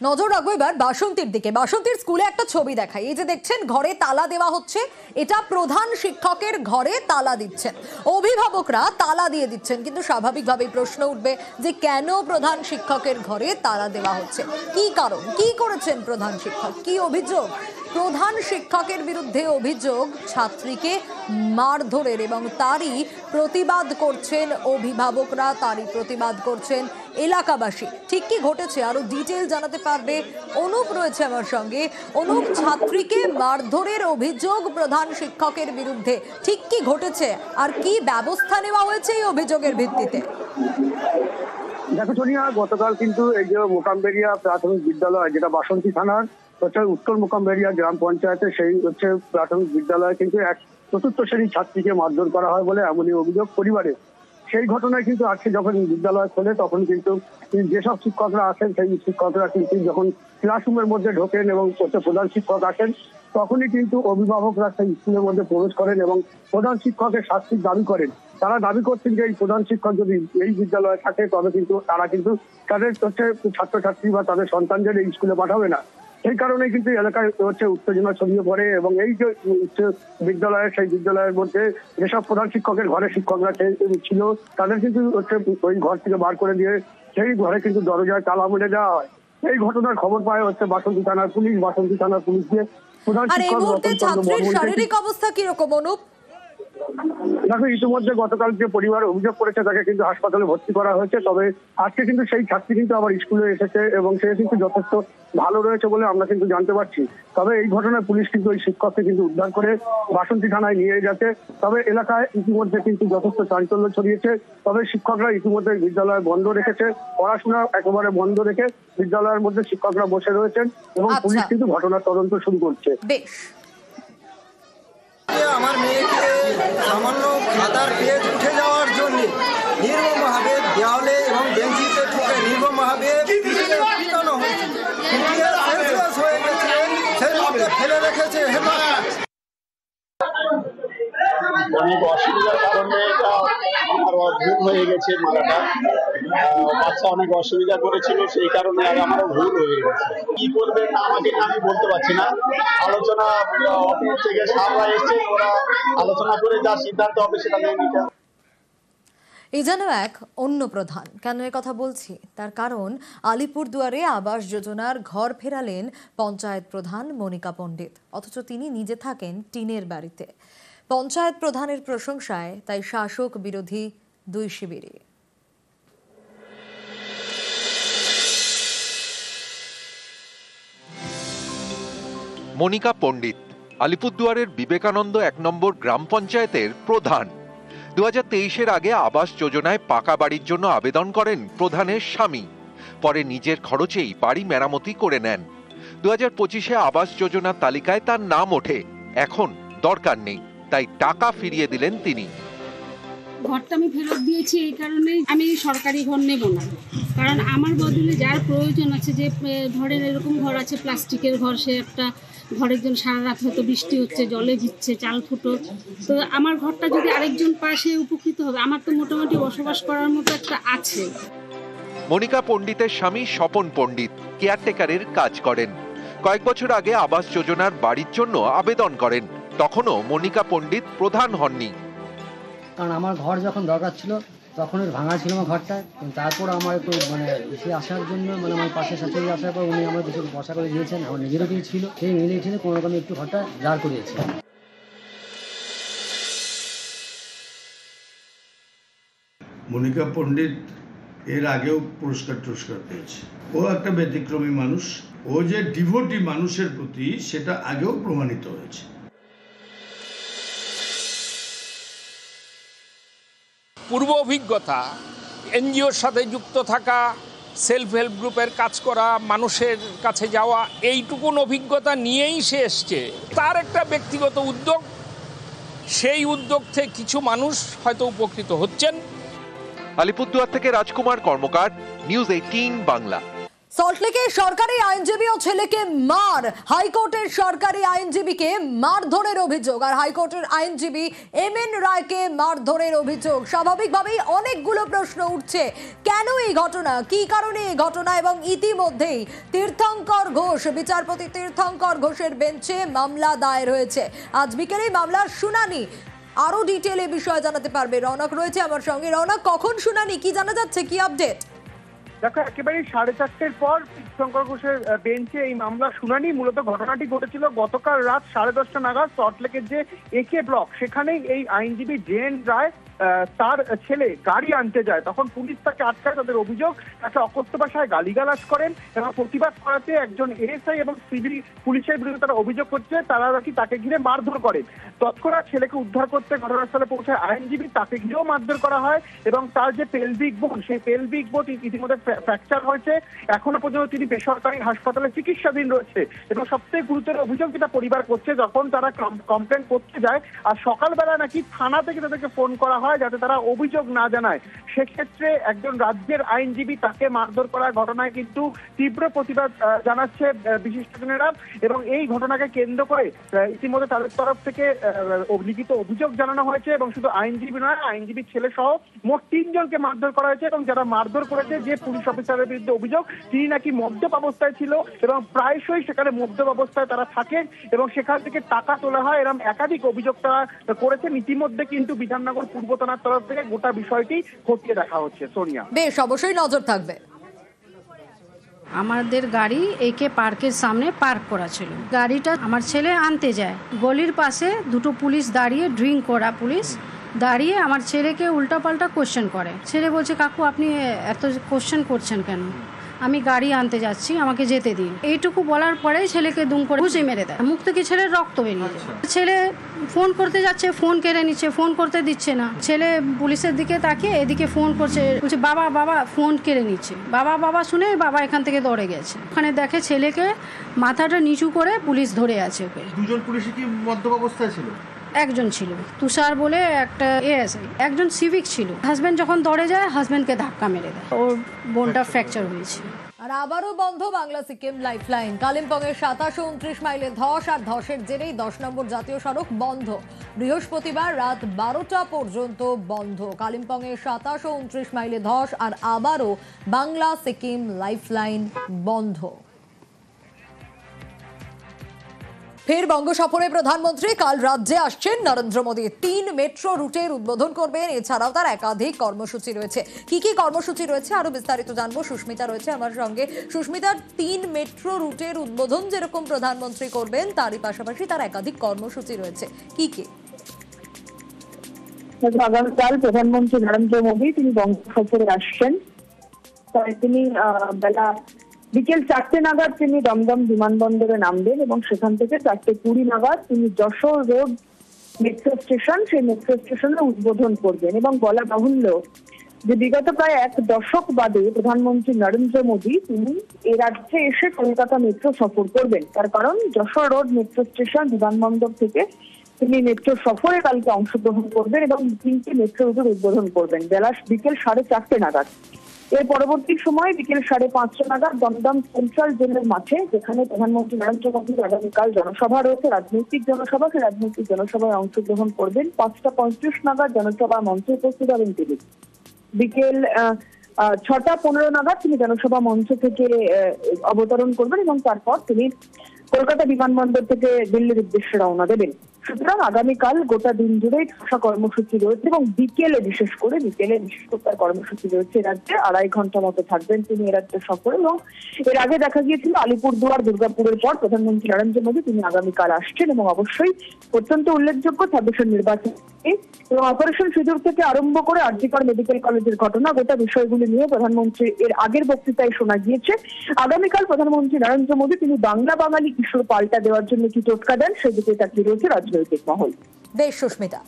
নজর রাখবো এবার বাসন্তীর দিকে। বাসন্তীর স্কুলে একটা ছবি দেখাই। এই যে দেখছেন ঘরে তালা দেওয়া হচ্ছে, এটা প্রধান শিক্ষকের ঘরে তালা দিচ্ছেন, অভিভাবকরা তালা দিয়ে দিচ্ছেন। কিন্তু স্বাভাবিকভাবেই প্রশ্ন উঠবে যে কেন প্রধান শিক্ষকের ঘরে তালা দেওয়া হচ্ছে, কি কারণ, কি করেছেন প্রধান শিক্ষক, কি অভিযোগ? প্রধান শিক্ষকের বিরুদ্ধে অভিযোগ ছাত্রীকে মারধরের, এবং তারই প্রতিবাদ করছেন অভিভাবকরা, তারই প্রতিবাদ করছেন এলাকাবাসী। ঠিক কি ঘটেছে আরো ডিটেইল জানাতে পারবে অনুপ রয়েছে আমার সঙ্গে। অনুপ, ছাত্রীকে মারধরের অভিযোগ প্রধান শিক্ষকের বিরুদ্ধে, ঠিক কি ঘটেছে আর কি ব্যবস্থা নেওয়া হয়েছে এই অভিযোগের ভিত্তিতে? দেখো সোনিয়া, গতকাল কিন্তু এই যে মোকামবেড়িয়া প্রাথমিক বিদ্যালয়, যেটা বাসন্তী থানার উত্তর মোকামবেড়িয়া গ্রাম পঞ্চায়েতে, সেই প্রাথমিক বিদ্যালয়ে কিন্তু এক চতুর্থ শ্রেণীর ছাত্রীকে মারধর করা হয় বলে এমনই অভিযোগ পরিবারে। সেই ঘটনায় কিন্তু আজকে যখন বিদ্যালয় খোলে তখন কিন্তু যেসব শিক্ষকরা আসেন সেই শিক্ষকরা কিন্তু যখন ক্লাসরুমের মধ্যে ঢোকেন এবং প্রধান শিক্ষক আসেন তখনই কিন্তু অভিভাবকরা সেই স্কুলের মধ্যে প্রবেশ করেন এবং প্রধান শিক্ষকের শাস্তির দাবি করেন। তারা দাবি করছেন যে এই প্রধান শিক্ষক যদি এই বিদ্যালয়ে থাকে তবে কিন্তু তারা কিন্তু তাদের ছাত্রছাত্রী বা তাদের সন্তানদের এই স্কুলে পাঠাবে না। সেই কারণে কিন্তু এলাকায় উত্তেজনা ছড়িয়ে পড়ে এবং এই যে বিদ্যালয়ের সেই বিদ্যালয়ের মধ্যে যেসব প্রধান শিক্ষকের ঘরে শিক্ষকরা ছিল তাদের কিন্তু ওই ঘর থেকে বার করে দিয়ে সেই ঘরে কিন্তু দরজায় তালা মেরে দেওয়া হয়। এই ঘটনার খবর পায় বাসন্তী থানার পুলিশ দিয়ে প্রধান শিক্ষক। শারীরিক অবস্থা কিরকম অনুপ? দেখো, ইতিমধ্যে গতকাল যে পরিবার অভিযোগ করেছে তাকে কিন্তু হাসপাতালে ভর্তি করা হয়েছে। তবে আজকে কিন্তু সেই ছাত্রী কিন্তু আবার স্কুলে এসেছে এবং সে কিন্তু যথেষ্ট ভালো রয়েছে বলে আমরা কিন্তু জানতে পারছি। তবে এই ঘটনায় পুলিশ কিন্তু ওই শিক্ষককে কিন্তু উদ্ধার করে বাসন্তী থানায় নিয়ে গেছে। তবে এলাকায় ইতিমধ্যে কিন্তু যথেষ্ট চাঞ্চল্য ছড়িয়েছে। তবে শিক্ষকরা ইতিমধ্যে বিদ্যালয় বন্ধ রেখেছে, পড়াশোনা একেবারে বন্ধ রেখে বিদ্যালয়ের মধ্যে শিক্ষকরা বসে রয়েছেন এবং পুলিশ কিন্তু ঘটনার তদন্ত শুরু করছে। বেশ, আমার মেয়েকে সামান্য খাতার পেজ উঠে যাওয়ার জন্য নির্মমভাবে দেওয়ালে এবং বেঞ্চিতে ঠুকে নির্মমভাবে পিটানো হয়েছে, সেন্সলেস হয়ে গেছে, সেই মধ্যে ফেলে রেখেছে হেডমাস্টার। অনেক অসুবিধার কারণে এটা আমার ভুল হয়ে গেছে, মারাটা বাচ্চা অনেক অসুবিধা করেছিল, সেই কারণে আর আমারও ভুল হয়ে গেছে। কি করবে না আমাকে আমি বলতে পারছি না। আলোচনা অফিস থেকে সামরা এসছে, ওরা আলোচনা করে যা সিদ্ধান্ত হবে সেটা নিয়ে নিতে। এই যেন এক অন্য প্রধান। কেন এ কথা বলছি? তার কারণ আলিপুরদুয়ারে আবাস যোজনার ঘর ফেরালেন পঞ্চায়েত প্রধান মনিকা পণ্ডিত, অথচ তিনি নিজে থাকেন টিনের বাড়িতে। পঞ্চায়েত প্রধানের প্রশংসায় তাই শাসক বিরোধী দুই শিবিরে। মনিকা পণ্ডিত আলিপুরদুয়ারের বিবেকানন্দ ১ নম্বর গ্রাম পঞ্চায়েতের প্রধান। ২০২৩-এর আগে আবাস যোজনায় পাকা বাড়ির জন্য আবেদন করেন প্রধানের স্বামী, পরে নিজের খরচেই বাড়ি মেরামতি করে নেন। ২০২৫-এ আবাস যোজনার তালিকায় তার নাম ওঠে, এখন দরকার নেই, তাই টাকা ফিরিয়ে দিলেন তিনি। ঘরটা আমি ফেরত দিয়েছি এই কারণে, আমি সরকারি ঘর নেব না, কারণ আমার বদলে যার প্রয়োজন আছে, যে ধরেন এরকম ঘর আছে প্লাস্টিকের ঘর, সে একটা ঘরের জন্য সারা রাত হয়তো বৃষ্টি হচ্ছে, জলে ভিজছে, চাল ফুটো, তো আমার ঘরটা যদি আরেকজন পায় সে উপকৃত হবে। আমার তো মোটামুটি বসবাস করার মতো একটা আছে। মনিকা পণ্ডিতের স্বামী স্বপন পণ্ডিত কেয়ারটেকারের কাজ করেন। কয়েক বছর আগে আবাস যোজনার বাড়ির জন্য আবেদন করেন, তখনও মনিকা পণ্ডিত প্রধান হননি। কারণ আমার ঘর যখন দরকার ছিল তখন ভাঙা ছিল আমার ঘরটা, তারপর আমার একটু এসে আসার জন্য আমার পাশে শাশুড়ি আসার পর উনি আমার কিছু বসা করে দিয়েছেন, আমার নিজেরও কিছু ছিল, সেই মিলিয়ে ছিল কোনো রকম একটু ঘরটা দাঁড় করিয়েছে। মনিকা পণ্ডিত এর আগেও পুরস্কার পেয়েছে। ও একটা ব্যতিক্রমী মানুষ, ও যে ডিভোটি মানুষের প্রতি সেটা আগেও প্রমাণিত হয়েছে। পূর্ব অভিজ্ঞতা, এনজিওর সাথে যুক্ত থাকা, সেলফ হেল্প গ্রুপের কাজ করা, মানুষের কাছে যাওয়া, এইটুকুন অভিজ্ঞতা নিয়েই সে এসছে। তার একটা ব্যক্তিগত উদ্যোগ, সেই উদ্যোগ থেকে কিছু মানুষ হয়তো উপকৃত হচ্ছেন। আলিপুরদুয়ার থেকে রাজকুমার কর্মকার, নিউজ 18 বাংলা। সল্টলেকে সরকারি আইনজীবী ও ছেলেকে মার, হাইকোর্টের সরকারি আইনজীবীকে মারধরের অভিযোগ আর হাইকোর্টের আইনজীবী এমএন রায়কে মারধরের অভিযোগ। স্বাভাবিকভাবেই অনেকগুলো প্রশ্ন উঠছে, কেন এই ঘটনা, কি কারণে এই ঘটনা, এবং ইতিমধ্যেই তীর্থঙ্কর ঘোষ, বিচারপতি তীর্থঙ্কর ঘোষের বেঞ্চে মামলা দায়ের হয়েছে। আজ বিকেলে মামলার শুনানি। আরো ডিটেলে বিষয় জানাতে পারবে রৌনক রয়েছে আমার সঙ্গে। রৌনক, কখন শুনানি, কি জানা যাচ্ছে, কি আপডেট? দেখো, একেবারে 4:30-র পর তীর্থঙ্কর ঘোষের বেঞ্চে এই মামলার শুনানি। মূলত ঘটনাটি ঘটেছিল গতকাল রাত 10:30 নাগাদ সল্টলেকের যে একে ব্লক, সেখানেই এই আইনজীবী জেএন রায় তার ছেলে গাড়ি আনতে যায়, তখন পুলিশ তাকে আটকায়। তাদের অভিযোগ, তাকে অকথ্য ভাষায় গালিগালাজ করেন এবং প্রতিবাদ করাতে একজন এএসআই এবং সিভিল পুলিশের বিরুদ্ধে তারা অভিযোগ করছে তারা নাকি তাকে ঘিরে মারধর করেন। তৎক্ষণাৎ ছেলেকে উদ্ধার করতে ঘটনাস্থলে পৌঁছায় আইনজীবী, তাকে ঘিরেও মারধর করা হয় এবং তার যে পেলভিক বোন, সেই পেলভিক বোন ইতিমধ্যে ফ্র্যাকচার হয়েছে। এখনো পর্যন্ত তিনি বেসরকারি হাসপাতালে চিকিৎসাধীন রয়েছে। এবং সবথেকে গুরুতর অভিযোগ যেটা পরিবার করছে, যখন তারা কমপ্লেন করতে যায় আর সকালবেলা নাকি থানা থেকে তাদেরকে ফোন করা হয় যাতে তারা অভিযোগ না জানায়, সেক্ষেত্রে একজন রাজ্যের আইনজীবী তাকে মারধর করার ঘটনায় কিন্তু তীব্র প্রতিবাদ জানাচ্ছে বিশিষ্টজনেরা। এবং এই ঘটনাকে কেন্দ্র করে ইতিমধ্যে তাদের তরফ থেকে লিখিত অভিযোগ জানানো হয়েছে। এবং শুধু আইনজীবী নয়, আইনজীবীর ছেলে সহ মোট 3 জনকে মারধর করা হয়েছে। এবং যারা মারধর করেছে, যে পুলিশ অফিসারের বিরুদ্ধে অভিযোগ, তিনি নাকি মদ্যপ অবস্থায় ছিল এবং প্রায়শই সেখানে মদ্যপ অবস্থায় তারা থাকেন এবং সেখান থেকে টাকা তোলা হয়, এরকম একাধিক অভিযোগ তারা করেছেন। ইতিমধ্যে কিন্তু বিধাননগর পূর্ব থানার তরফ থেকে গোটা বিষয়টি খতিয়ে দেখা হচ্ছে। সোনিয়া, বেশ, অবশ্যই নজর থাকবে। আমাদের গাড়ি একে পার্কের সামনে পার্ক করা ছিল। গাড়িটা আমার ছেলে আনতে যায়, গলির পাশে দুটো পুলিশ দাঁড়িয়ে, ড্রিঙ্ক করা পুলিশ দাঁড়িয়ে আমার ছেলেকে উল্টাপাল্টা কোশ্চেন করে। ছেলে বলছে, কাকু আপনি এত কোশ্চেন করছেন কেন, আমি গাড়ি আনতে যাচ্ছি, আমাকে যেতে দিন। এইটুকু বলার পরেই ছেলেকে দুম করে ঘুষি মেরে দেয়। মুখ থেকে ছেলের রক্ত বেরিয়ে যায়। ছেলে ফোন করতে যাচ্ছে, ফোন কেড়ে নিচ্ছে, ফোন করতে দিচ্ছে না। ছেলে পুলিশের দিকে তাকিয়ে এদিকে ফোন করছে, বলছে বাবা বাবা, ফোন কেড়ে নিচ্ছে। বাবা বাবা শুনে বাবা এখান থেকে দৌড়ে গেছে। ওখানে দেখে ছেলেকে মাথাটা নিচু করে পুলিশ ধরে আছে। ওকে দুজন পুলিশই কি মদ্যপ অবস্থায় ছিল? একজন ছিল তুষার বলে একটা এএসআই, একজন সিভিক ছিল। হাজবেন্ড যখন দৌড়ে যায়, হাজবেন্ডকে ধাক্কা মেরে দেয়, ওর বোনটা ফ্র্যাকচার হয়েছে। আর আবারও বন্ধ বাংলা সিকিম লাইফলাইন। কালিম্পংয়ের 27 ও 29 মাইলে ধস, আর ধসের জেরেই 10 নম্বর জাতীয় সড়ক বন্ধ। বৃহস্পতিবার রাত 12টা পর্যন্ত বন্ধ কালিম্পংয়ের 27 ও 29 মাইলে ধস, আর আবারও বাংলা সিকিম লাইফলাইন বন্ধ। ফের বঙ্গ সফরে প্রধানমন্ত্রী, কাল রাজ্যে আসছেন নরেন্দ্র মোদী। 3 মেট্রো রুটের উদ্বোধন করবেন, এছাড়াও তার একাধিক কর্মসূচি রয়েছে। কি কি কর্মসূচি রয়েছে আরো বিস্তারিত জানবো। সুস্মিতা রয়েছে আমার সঙ্গে। সুস্মিতা, 3 মেট্রো রুটের উদ্বোধন যেরকম প্রধানমন্ত্রী করবেন, তারই পাশাপাশি তার একাধিক কর্মসূচি রয়েছে, কি কি? আগামীকাল প্রধানমন্ত্রী নরেন্দ্র মোদী তিনি বঙ্গ সফরে আসছেন। তিনি বিকেল 4টে নাগাদ তিনি দমদম বিমানবন্দরে নামবেন এবং সেখান থেকে 4:20 নাগাদ তিনি যশোর রোড মেট্রো স্টেশন, সেই মেট্রো স্টেশনে উদ্বোধন করবেন। এবং বলা বাহুল্য যে বিগত প্রায় 1 দশক বাদে প্রধানমন্ত্রী নরেন্দ্র মোদী তিনি এ রাজ্যে এসে কলকাতা মেট্রো সফর করবেন। তার কারণ যশোর রোড মেট্রো স্টেশন বিমানবন্দর থেকে তিনি মেট্রো সফরে কালকে অংশগ্রহণ করবেন এবং 3টে মেট্রো রুটের উদ্বোধন করবেন বিকেল 4:30 নাগাদ। এর পরবর্তী সময় বিকেল 5:30 নাগাদ দমদম সেন্ট্রাল জেলের মাঠে, যেখানে প্রধানমন্ত্রী নরেন্দ্র মোদীর আগামীকাল জনসভা রয়েছে, রাজনৈতিক জনসভা, সেই রাজনৈতিক জনসভায় অংশগ্রহণ করবেন। 5:35 নাগাদ জনসভা মঞ্চে উপস্থিত হবেন তিনি। বিকেল 6:15 নাগাদ তিনি জনসভা মঞ্চ থেকে অবতরণ করবেন এবং তারপর তিনি কলকাতা বিমানবন্দর থেকে দিল্লির উদ্দেশ্যে রওনা দেবেন। সুতরাং আগামীকাল গোটা দিন জুড়েই ভাষা কর্মসূচি রয়েছে এবং বিকেলে বিশেষ করে তার কর্মসূচি রয়েছে। রাজ্যে 2.5 ঘন্টা মতো থাকবেন তিনি এ রাজ্যে সফরে। এবং এর আগে দেখা গিয়েছিল আলিপুরদুয়ার, দুর্গাপুরের পর প্রধানমন্ত্রী নরেন্দ্র মোদী তিনি আগামীকাল আসছেন। এবং অবশ্যই অত্যন্ত উল্লেখযোগ্য 26 নির্বাচন এবং অপারেশন সিঁদুর থেকে আরম্ভ করে আরজিকর মেডিকেল কলেজের ঘটনা, গোটা বিষয়গুলি নিয়ে প্রধানমন্ত্রী এর আগের বক্তৃতায় শোনা গিয়েছে। আগামীকাল প্রধানমন্ত্রী নরেন্দ্র মোদী তিনি বাংলা বাঙালি ইস্যুর পাল্টা দেওয়ার জন্য কি টোটকা দেন, সেদিকে তাকিয়ে রয়েছে রাজনৈতিক মহল। বেশ সুস্মিতা।